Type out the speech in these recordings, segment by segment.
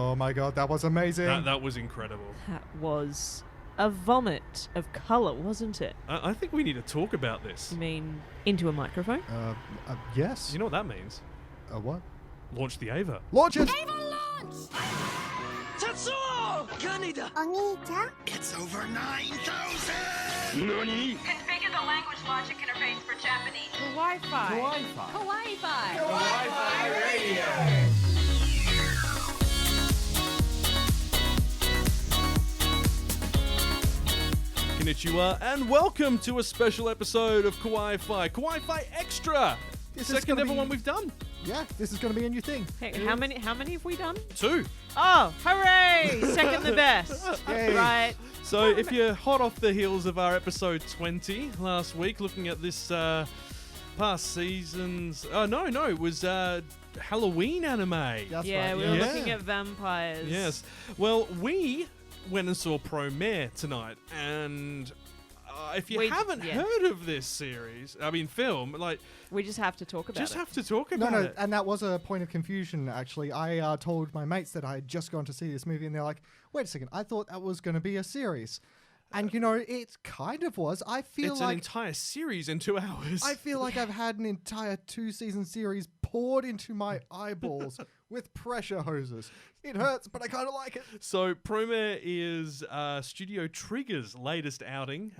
Oh my god, that was amazing. That was incredible. That was a vomit of colour, wasn't it? I think we need to talk about this. You mean into a microphone? Yes. You know what that means? What? Launch the Ava. Launch it! Tetsuo! Kaneda! Onii-chan? It's over 9,000! Nani? Configure the language logic interface for Japanese. Kawaii-Fi. Kawaii-Fi. Konnichiwa, and welcome to a special episode of Kawaii-Fi. Kawaii-Fi Extra! This is Second gonna ever be- one we've done. Yeah, this is going to be a new thing. Hey, how many have we done? 2. Oh, hooray! Second the best. Yay. Right. So if you're hot off the heels of our episode 20 last week, looking at this past season's... no, it was Halloween anime. That's Yeah, right. we were Yeah. looking at vampires. Yes. Well, we went and saw Promare tonight, and if you haven't heard of this film, like, We just have to talk about it. have to talk about it. And that was a point of confusion, actually. I told my mates that I had just gone to see this movie, and they're like, wait a second, I thought that was going to be a series. And, you know, it kind of was. I feel It's like... an entire series in 2 hours. I feel like I've had an entire 2-season series poured into my eyeballs with pressure hoses. It hurts, but I kind of like it. So Promare is Studio Trigger's latest outing.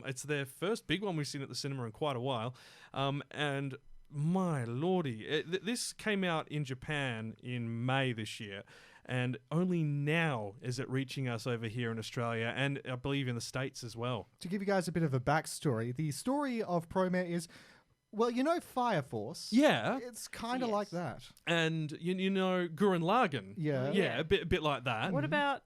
It's their first big one we've seen at the cinema in quite a while. And my lordy, this came out in Japan in May this year. And only now is it reaching us over here in Australia and I believe in the States as well. To give you guys a bit of a backstory, the story of Promare is, well, you know Fire Force? Yeah. It's kind of like that. And you know Gurren Lagann. Yeah. Yeah, a bit like that. What about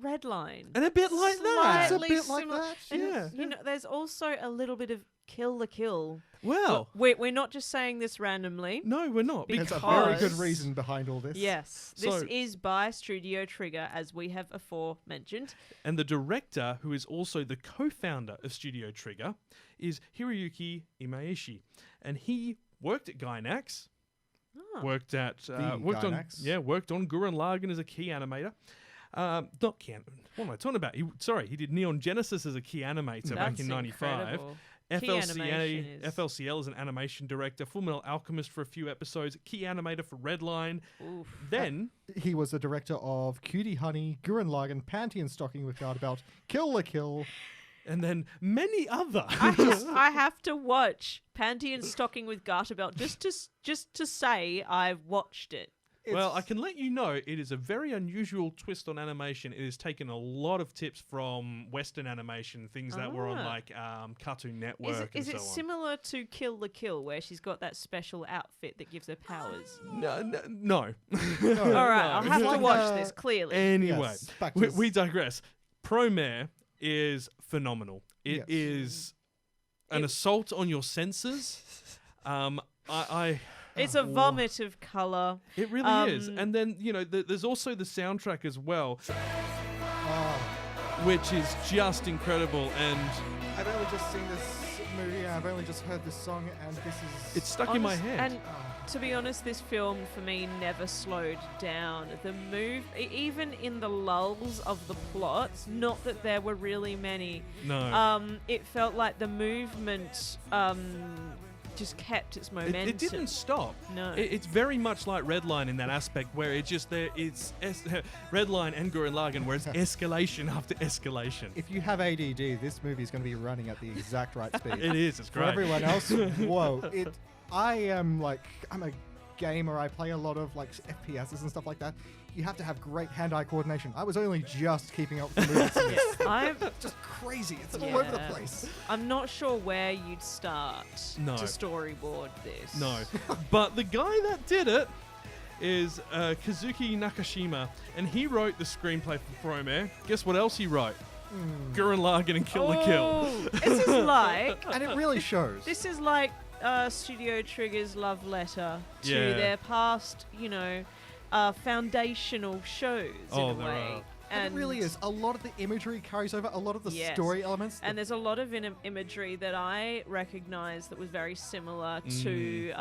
Redline? And a bit like that. It's a Slightly bit like similar. that, And, yeah. You know, there's also a little bit of Kill the Kill. Well, We're not just saying this randomly. no, we're not. There's a Because- very good reason behind all this. Yes, So- this is by Studio Trigger, as we have aforementioned. And the director, who is also the co-founder of Studio Trigger, is Hiroyuki Imaishi. And he worked at Gainax, worked on Gurren Lagann as a key animator. Not key. What am I talking about? He did Neon Genesis as a key animator back That's in '95. incredible. Key animation is- FLCL as an animation director, Fullmetal Alchemist for a few episodes, key animator for Redline. Oof. Then He was the director of Cutie Honey, Gurren Lagann, Panty and Stocking with Guard Belt, Kill the Kill. and then many other. I have to watch Panty and Stocking with Garter Belt just to say I've watched it. Well, I can let you know it is a very unusual twist on animation. It has taken a lot of tips from Western animation, things that were on like Cartoon Network Is and it so on. similar to Kill the Kill, where she's got that special outfit that gives her powers? No. All right, I'll have to like, watch this, clearly. Anyway, Yes, back to we digress. Promare is phenomenal. It Yes. is an assault on your senses. It's a vomit of colour. It really is. And then, you know, there's also the soundtrack as well, which is just incredible. And I've only just seen this movie, I've only just heard this song, and this is... it's stuck in my head. And to be honest, this film for me never slowed down. The even in the lulls of the plot, not that there were really many. No. It felt like the movement just kept its momentum. It didn't stop. No. It's very much like Redline in that aspect, where it's Redline and Gurren Lagann, where it's escalation after escalation. If you have ADD, this movie is going to be running at the exact right speed. It is. It's For great. everyone else, whoa. I'm a gamer. I play a lot of like FPSs and stuff like that. You have to have great hand-eye coordination. I was only just keeping up with the movements in this. I'm Just crazy. It's all over the place. I'm not sure where you'd start No. to storyboard this. No. But the guy that did it is Kazuki Nakashima, and he wrote the screenplay for Promare. Guess what else he wrote? Gurren Lagann and Kill the Kill. This is like And it really shows. This is like Studio Trigger's love letter to Yeah. their past, foundational shows in a there way. are. And it really is. A lot of the imagery carries over, a lot of the Yes. story elements. And there's a lot of imagery that I recognize that was very similar to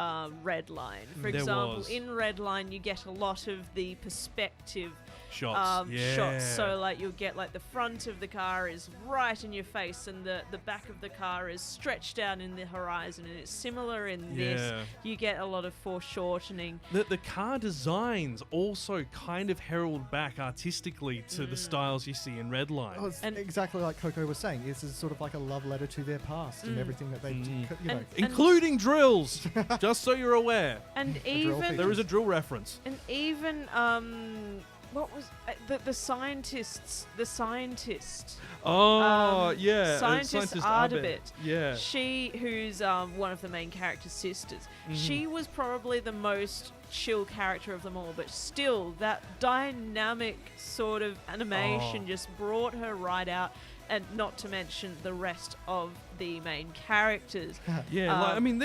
Redline. For There example, was. in Redline, you get a lot of the perspective Shots. shots. So like you'll get like the front of the car is right in your face and the back of the car is stretched out in the horizon, and it's similar in this. Yeah. You get a lot of foreshortening. The car designs also kind of herald back artistically to the styles you see in Redline. Oh, it's And- exactly like Coco was saying. This is sort of like a love letter to their past and everything that they, you know. And- Including drills, just so you're aware. And drill even feature. There is a drill reference. And even what was the scientists? The scientist. Oh, yeah. Scientist Ardabit. Yeah. She, who's one of the main character's sisters, she was probably the most chill character of them all, but still, that dynamic sort of animation just brought her right out, and not to mention the rest of the main characters. Yeah, like, I mean,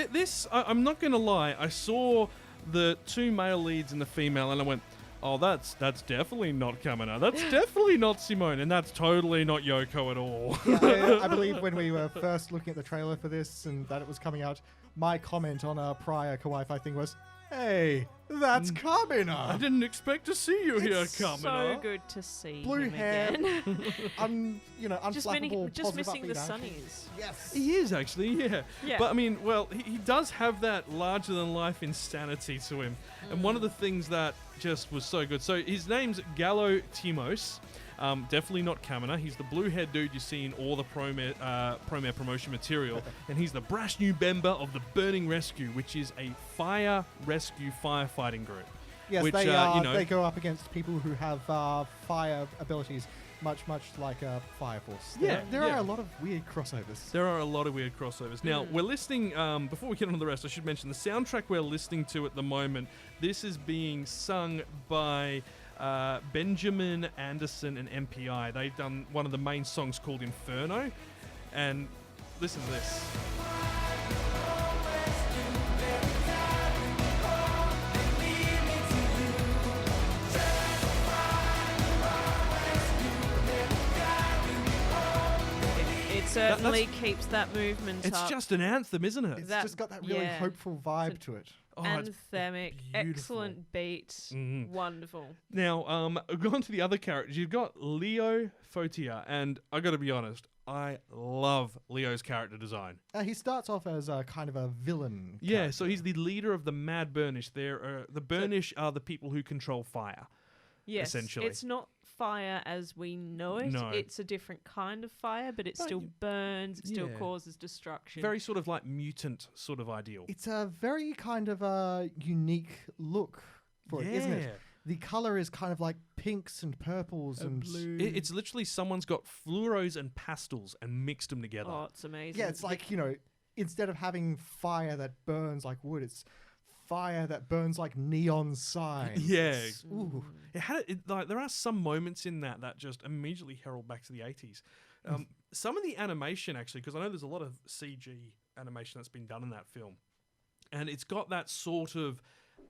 I'm not going to lie. I saw the two male leads and the female, and I went, oh, that's definitely not Kamina. That's definitely not Simone, and that's totally not Yoko at all. Yeah, I believe when we were first looking at the trailer for this and that it was coming out, my comment on a prior Kawaii-Fi thing was, hey, that's I Kamina. didn't expect to see you here, It's Kamina. So good to see Blue him hair, again. unflappable, just positive, missing the upbeat action. sunnies. Yes. He is actually, yeah. Yeah. But I mean, well, he does have that larger than life insanity to him. And one of the things that just was so good. So his name's Gallo Timos. Definitely not Kamina. He's the blue-haired dude you see in all the Promare promotion material. And he's the brash new member of the Burning Rescue, which is a fire rescue firefighting group. Yes, which, they you know, they go up against people who have fire abilities, much like Fire Force. Yeah, There yeah. are a lot of weird crossovers. There are a lot of weird crossovers. Now, we're listening, before we get on to the rest, I should mention the soundtrack we're listening to at the moment. This is being sung by Benjamin Anderson and MPI. They've done one of the main songs called Inferno. And listen to this. It certainly keeps that movement It's up. just an anthem, isn't it? It's That- just got that really yeah. hopeful vibe to it. Oh, it's Anthemic, beautiful. excellent beat, wonderful. Now, going to the other characters, you've got Leo Fotia, and I got to be honest, I love Leo's character design. He starts off as kind of a villain. Yeah, character. so he's the leader of the Mad Burnish. The Burnish are the people who control fire. Yes, essentially. it's not fire as we know it. No. It's a different kind of fire, but it But still y- burns. It still yeah. causes destruction. Very sort of like mutant sort of ideal. It's a very kind of a unique look for it, isn't Yeah. it? The color is kind of like pinks and purples and blue. It's literally someone's got fluoros and pastels and mixed them together. Oh, it's amazing. Yeah, it's like, instead of having fire that burns like wood, it's fire that burns like neon signs. Yeah. It's- ooh. Like there are some moments in that just immediately herald back to the 80s. Some of the animation actually, because I know there's a lot of CG animation that's been done in that film, and it's got that sort of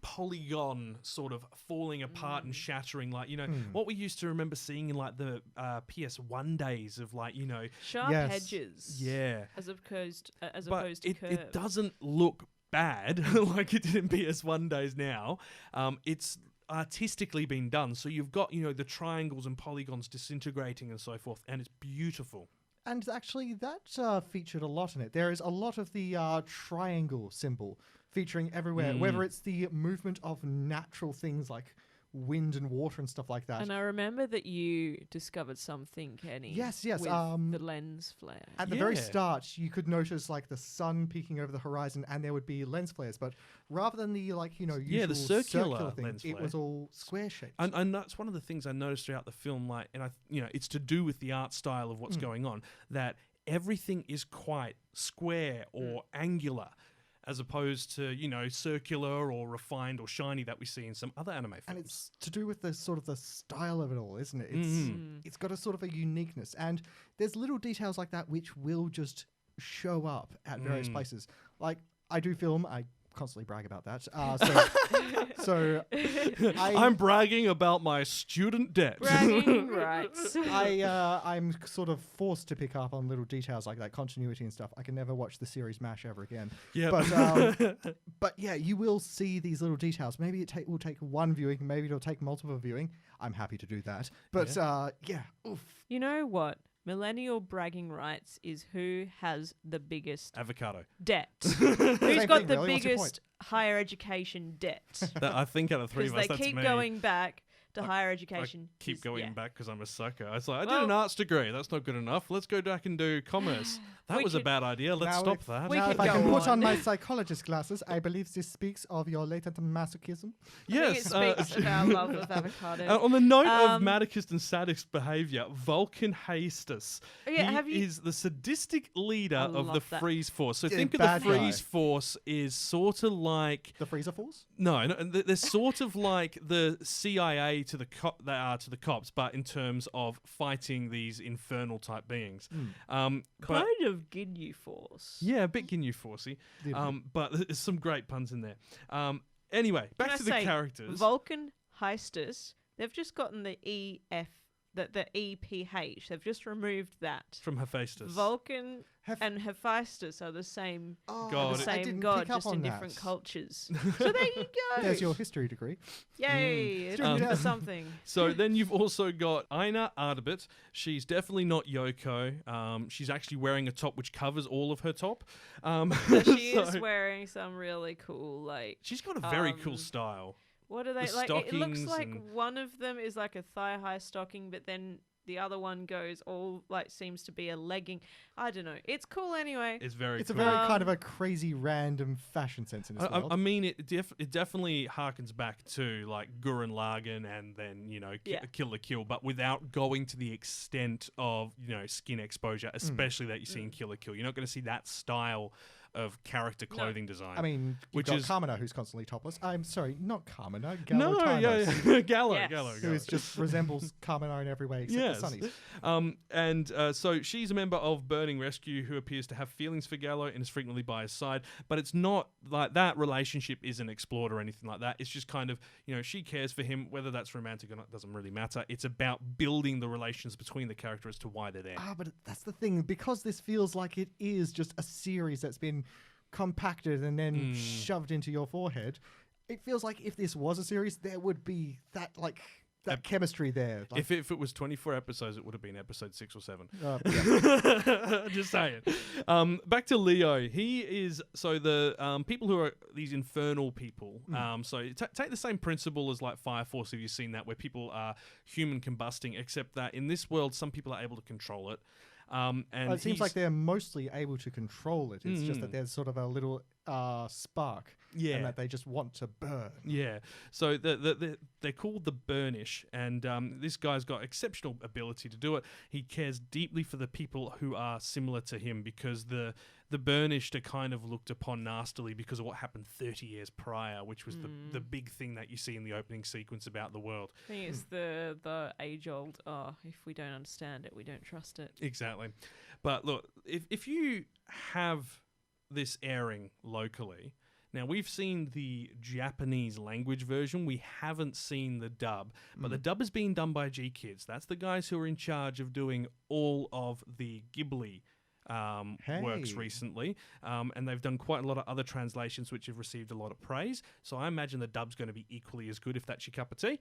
polygon sort of falling apart and shattering, like what we used to remember seeing in like the PS1 days of like sharp Yes. edges. yeah. As opposed But to it curved. doesn't look bad like it did in PS1 days now. It's artistically been done, so you've got the triangles and polygons disintegrating and so forth, and it's beautiful. And actually, that featured a lot in it. There is a lot of the triangle symbol featuring everywhere, whether it's the movement of natural things like wind and water and stuff like that. And I remember that you discovered something, Kenny. Yes, With the lens flare. At the very Yeah. start, you could notice like the sun peeking over the horizon, and there would be lens flares. But rather than the usual the circular thing, lens it flare. was all square shaped. And that's one of the things I noticed throughout the film, like, and it's to do with the art style of what's going on, that everything is quite square or angular, as opposed to circular or refined or shiny that we see in some other anime films. And it's to do with the sort of the style of it all, isn't it? It's got a sort of a uniqueness, and there's little details like that which will just show up at various places. Like I do film, I constantly brag about that. So I'm bragging about my student debt. Bragging rights. I'm sort of forced to pick up on little details like that, continuity and stuff. I can never watch the series MASH ever again. Yeah. But yeah, you will see these little details. Maybe it will take one viewing, maybe it'll take multiple viewing. I'm happy to do that. But yeah, oof. You know what? Millennial bragging rights is who has the biggest Avocado. debt. Who's Same got thing, the really. What's your biggest point? higher education debt? I think out of three Because of us, they that's keep me. going back to higher I education. keep going yeah. back because I'm a sucker. I was like, I did Well- an arts degree. That's not good enough. Let's go back and do commerce. That We was a could- bad idea. Let's Now stop if- that. We Now, could if I can go put on on. my psychologist glasses, I believe this speaks of your latent masochism. I think it speaks of our love of avocado. On the note of Um, masochist and sadist behavior, Vulcan Hastus Yeah, have you- is the sadistic leader I of the love that. Freeze Force. So Yeah, think of the bad guy. Freeze Force is sort of like The Freezer Force? no, they're sort of like the CIA to the they are to the cops, but in terms of fighting these infernal type beings. But kind of Ginyu Force. yeah, a bit Ginyu Forcey. But there's some great puns in there. Anyway, back Can to I the say, characters. Vulcan Heistus, they've just gotten the EF, the EPH. They've just removed that. From Hephaestus. Vulcan Heph- and Hephaestus are the same, Oh, God. the I same didn't god, pick up just on in that. different cultures. So there you go. There's your history degree. Yay! It's Um, for something. So then you've also got Aina Ardabit. She's definitely not Yoko. She's actually wearing a top which covers all of her top. So she is so wearing some really cool, like, she's got a very cool um, style. what are they the like? It looks stockings like and- one of them is like a thigh high stocking, but then the other one goes all like seems to be a legging. I don't know. It's cool anyway. It's very It's a cool. very kind of a crazy random fashion sense in this world. I mean, it definitely harkens back to like Gurren Lagann and then, Yeah. Kill la Kill, but without going to the extent of, skin exposure, especially that you see in Kill la Kill. You're not going to see that style of character clothing design. I mean, Which you've is- got Kamina, who's constantly topless. I'm sorry, not Kamina. no, Gallo yeah. Gallo, Yes. Gallo. Who is just resembles Kamina in every way except Yes. the Sunnies. And so she's a member of Burning Rescue who appears to have feelings for Gallo and is frequently by his side. But it's not like that relationship isn't explored or anything like that. It's just kind of, she cares for him. Whether that's romantic or not doesn't really matter. It's about building the relations between the characters as to why they're there. But that's the thing. Because this feels like it is just a series that's been compacted and then shoved into your forehead, it feels like if this was a series, there would be that chemistry there. Like, If it was 24 episodes, it would have been episode 6 or 7. yeah. Just saying. Back to Leo. He is the people who are these infernal people. So take the same principle as like Fire Force. Have you seen that, where people are human combusting, except that in this world, some people are able to control it. And It seems like they're mostly able to control it. It's just that there's sort of a little spark, Yeah. and that they just want to burn. Yeah, so they're called the Burnish, and this guy's got exceptional ability to do it. He cares deeply for the people who are similar to him, because the Burnished are kind of looked upon nastily because of what happened 30 years prior, which was the big thing that you see in the opening sequence about the world. I think it's the age old. Oh, if we don't understand it, we don't trust it. Exactly. But look, if you have this airing locally, now we've seen the Japanese language version, we haven't seen the dub, but the dub is being done by G-Kids. That's the guys who are in charge of doing all of the Ghibli works Hey. recently, and they've done quite a lot of other translations which have received a lot of praise, so I imagine the dub's going to be equally as good if that's your cup of tea.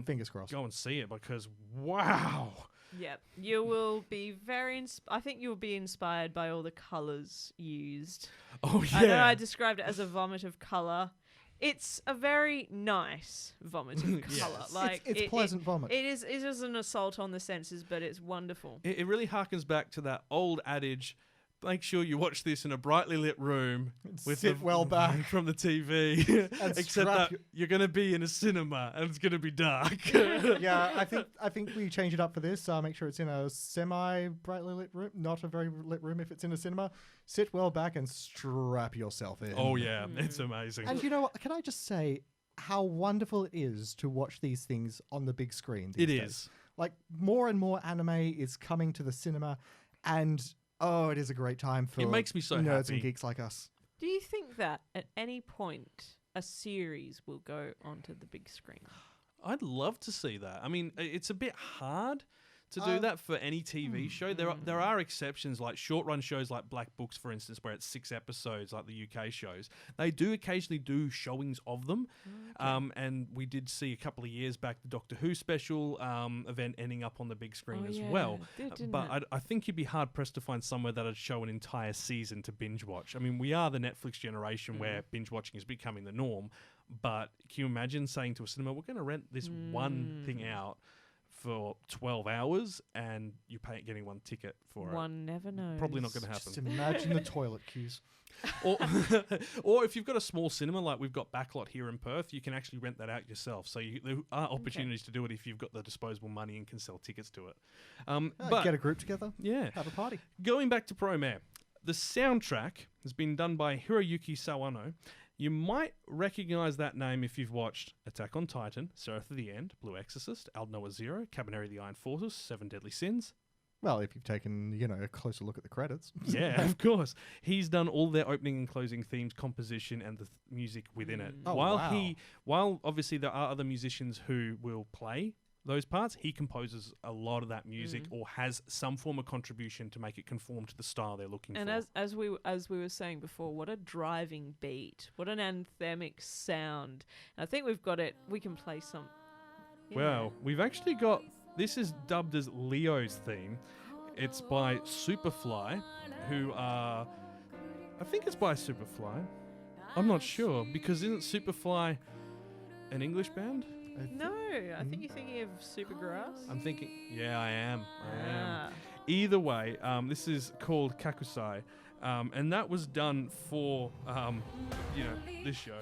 Fingers crossed. Go and see it, because wow. Yep, you will be very. I think you'll be inspired by all the colors used. Oh I know yeah. I described it as a vomit of color. It's a very nice vomit of color. Yes. Like It's pleasant vomit. It is. It is an assault on the senses, but it's wonderful. It really harkens back to that old adage: make sure you watch this in a brightly lit room with Sit well back. from the TV. And Except strap that your- you're going to be in a cinema and it's going to be dark. Yeah, I think we change it up for this. Make sure it's in a semi-brightly lit room, not a very lit room if it's in a cinema. Sit well back and strap yourself in. Oh yeah, it's amazing. And you know what? Can I just say how wonderful it is to watch these things on the big screen these It days. is. Like, more and more anime is coming to the cinema, and it is a great time for It makes me so nerds happy. and geeks like us. Do you think that at any point a series will go onto the big screen? I'd love to see that. I mean, it's a bit hard to do that for any TV show. There are exceptions, like short-run shows like Black Books, for instance, where it's 6 episodes, like the UK shows. They do occasionally do showings of them. And we did see a couple of years back the Doctor Who special event ending up on the big screen as well. But I think you'd be hard-pressed to find somewhere that would show an entire season to binge watch. I mean, we are the Netflix generation where binge watching is becoming the norm. But can you imagine saying to a cinema, we're going to rent this one thing out for 12 hours and you pay getting one ticket for it? One never knows. Probably not going to happen. Just imagine the toilet queues. Or if you've got a small cinema like we've got Backlot here in Perth, you can actually rent that out yourself. So there are opportunities to do it if you've got the disposable money and can sell tickets to it. But Get a group together. yeah, Have a party. going back to Promare, the soundtrack has been done by Hiroyuki Sawano. You might recognize that name if you've watched Attack on Titan, Seraph of the End, Blue Exorcist, Aldnoah Zero, Cabaneri of the Iron Fortress, Seven Deadly Sins. Well, if you've taken, a closer look at the credits. Yeah, of course. He's done all their opening and closing themes, composition, and the music within it. Oh, While obviously there are other musicians who will play those parts, he composes a lot of that music or has some form of contribution to make it conform to the style they're looking for. And as we were saying before, what a driving beat, what an anthemic sound. And I think we've got it. We can play some. Well, we've actually got, this is dubbed as Leo's theme. It's by Superfly, who are, I think it's by Superfly. I'm not sure, because isn't Superfly an English band? No, I think you're thinking of Supergrass. I'm thinking, yeah, I am. Ah. Either way, this is called Kakusai, and that was done for, this show.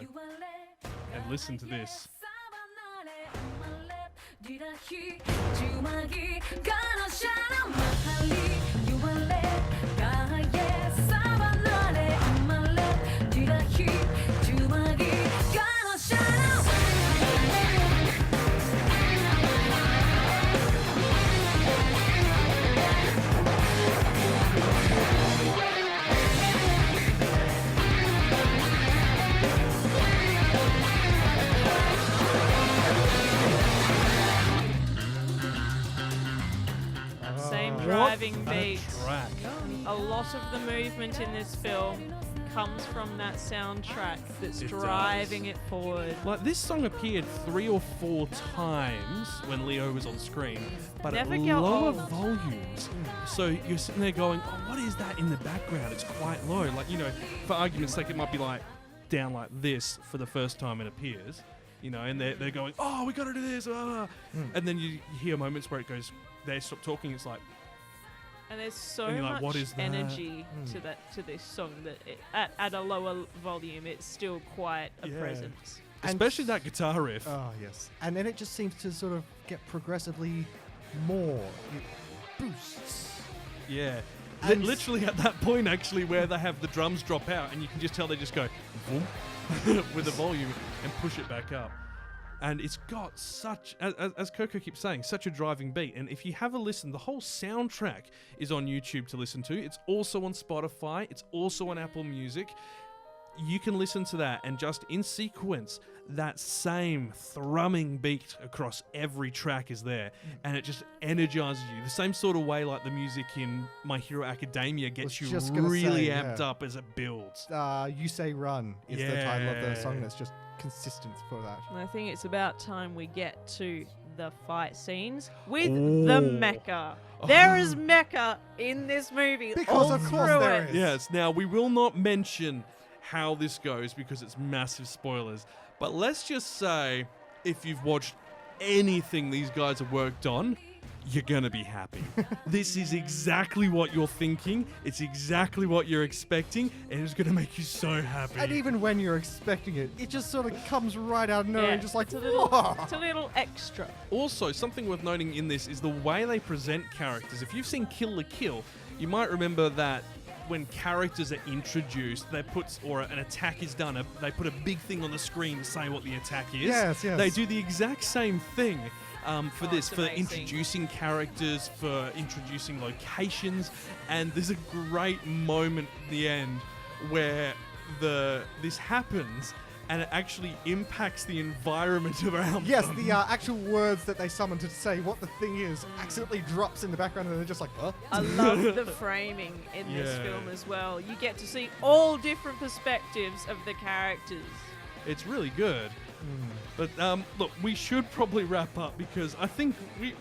And listen to this. Driving beat. Track. A lot of the movement in this film comes from that soundtrack that's It driving does. it forward. Like, this song appeared 3 or 4 times when Leo was on screen, but Never at get lower old. volumes. So you're sitting there going, oh, what is that in the background? It's quite low. Like, for argument's sake, it might be like down like this for the first time it appears, and they're going, oh, we got to do this. And then you hear moments where it goes, they stop talking. It's like, And there's so And you're like, much what is that? energy to this song that at a lower volume, it's still quite a Yeah. presence. especially that guitar riff. Oh, yes. And then it just seems to sort of get progressively more. It boosts. Yeah. And Literally at that point, actually, where they have the drums drop out, and you can just tell they just go boom with the volume and push it back up. And it's got such, as Coco keeps saying, such a driving beat. And if you have a listen, the whole soundtrack is on YouTube to listen to. It's also on Spotify. It's also on Apple Music. You can listen to that, and just in sequence, that same thrumming beat across every track is there, and it just energizes you. The same sort of way like the music in My Hero Academia gets you just gonna really say, amped yeah. up as it builds. You Say Run is the title of the song Yeah. that's just consistent for that. And I think it's about time we get to the fight scenes with Oh. the mecha. There is mecha in this movie. Because all of course through there it. is. Yes, now we will not mention how this goes because it's massive spoilers, but let's just say if you've watched anything these guys have worked on, you're gonna be happy. This is exactly what you're thinking, it's exactly what you're expecting, and it's gonna make you so happy. And even when you're expecting it, it just sort of comes right out of nowhere, Yeah, just like, it's a little, "Whoa." it's a little extra. Also, something worth noting in this is the way they present characters. If you've seen Kill la Kill, you might remember that when characters are introduced, they put, or an attack is done, they put a big thing on the screen to say what the attack is. Yes, yes. They do the exact same thing for this, it's for amazing. introducing characters, for introducing locations, and there's a great moment at the end where this happens and it actually impacts the environment around Yes, them. the actual words that they summon to say what the thing is accidentally drops in the background, and they're just like, "Huh?" I love the framing in this Yeah. film as well. You get to see all different perspectives of the characters. It's really good. But look, we should probably wrap up because I think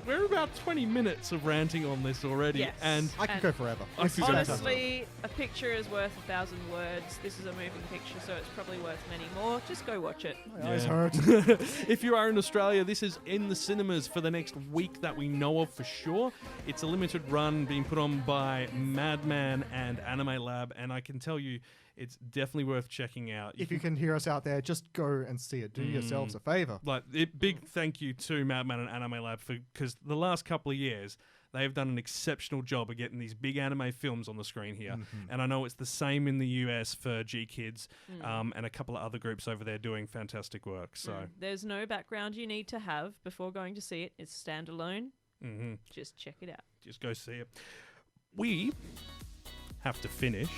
we're about 20 minutes of ranting on this already. Yes. And I could go forever. I This is could go fantastic. Honestly, a picture is worth 1,000 words. This is a moving picture, so it's probably worth many more. Just go watch it. My eyes Yeah. hurt. if you are in Australia, this is in the cinemas for the next week that we know of for sure. It's a limited run being put on by Madman and Anime Lab, and I can tell you it's definitely worth checking out. If you can hear us out there, just go and see it. Do yourselves a favor. Big thank you to Madman and Anime Lab because the last couple of years they've done an exceptional job of getting these big anime films on the screen here. And I know it's the same in the US for G Kids and a couple of other groups over there doing fantastic work. So There's no background you need to have before going to see it. It's standalone. Just check it out. just go see it. We have to finish,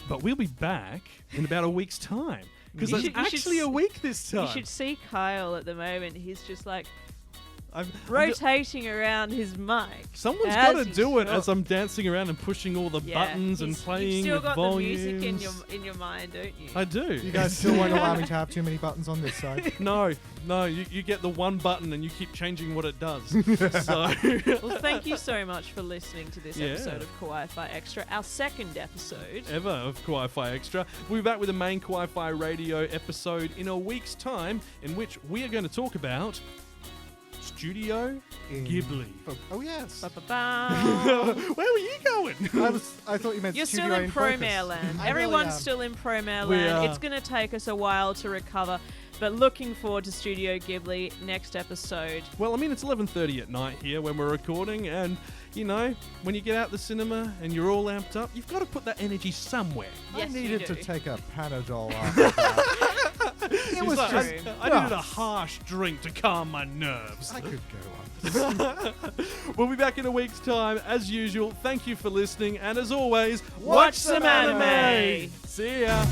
but we'll be back in about a week's time because You it's should- you should actually a s- week this time. You should see Kyle at the moment. He's just like I'm rotating around his mic. Someone's as got to he do it talks. as I'm dancing around and pushing all the buttons and You've playing still with got volumes. the music in your mind, don't you? I do. You guys still won't allow me to have too many buttons on this side. No, you get the one button and you keep changing what it does. So Well, thank you so much for listening to this Yeah. episode of Kawaii-Fi Extra, our second episode. ever of Kawaii-Fi Extra. We'll be back with the main Kawaii-Fi radio episode in a week's time, in which we are going to talk about Studio Ghibli. Oh yes. Ba-ba-ba. Where were you going? I thought you meant You're Studio still in in Focus. Promare land. I really Everyone's am. still in Promare We land. are. It's going to take us a while to recover, but looking forward to Studio Ghibli next episode. Well, I mean, it's 11:30 at night here when we're recording, and, you know, when you get out the cinema and you're all amped up, you've got to put that energy somewhere. Yes, I you needed to do. take a Panadol after that. It was Like, just I needed a harsh drink to calm my nerves. I could go on. We'll be back in a week's time, as usual. Thank you for listening, and as always, Watch some anime. See ya.